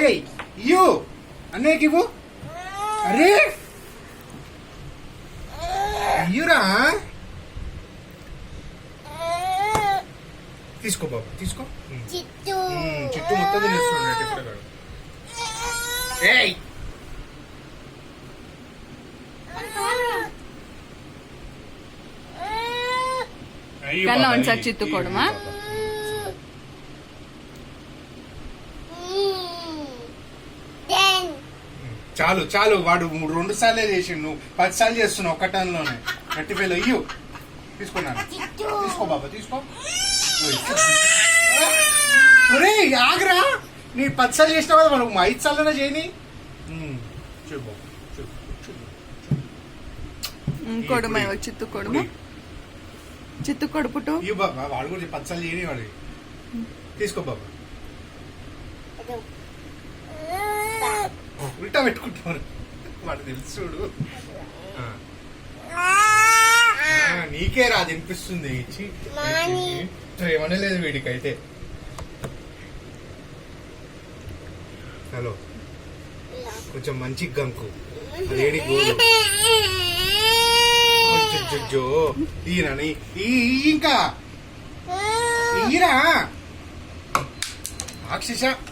ఏయ్ ఇయ్యు అన్నయ్యకి ఇవ్వు. అరే ఇయ్యురా. తీసుకో బాబు తీసుకో. చిట్టు మొత్తం తినేస్తున్నాడు ఇప్పుడు. ఏయ్ కన్నా ఒకసారి చిత్తుకోవడమా? చాలు చాలు, వాడు 2 సార్లే చేసిండు, నువ్వు 10 సార్లు చేస్తున్నావు ఒక్క టన్లోనే. గట్టి పిల్ల ఇయ్యు. తీసుకున్నాను. తీసుకో బాబా తీసుకో. ఒరే ఆగరా, నీ 10 సార్లు చేసినావు కదా, మనకు 5 సార్లనే చేయని. చూడు కొడుమ చిత్తు కొడుమ చిత్తు కొడుపుటు ఇవ్వు బాబా. వాడు కూడా 10 సార్లు చేయని వాడు. తీసుకో బాబా. ఉల్టా పెట్టుకుంటున్నారు వాడు, తెలుసు చూడు. నీకే రా తినిపిస్తుంది ఇచ్చి. ఏమనే లేదు వీడికైతే. హలో కొంచెం మంచి గంకు అదేడి గోలు. జో ఈయనని ఇంకా ఈరా అక్షిష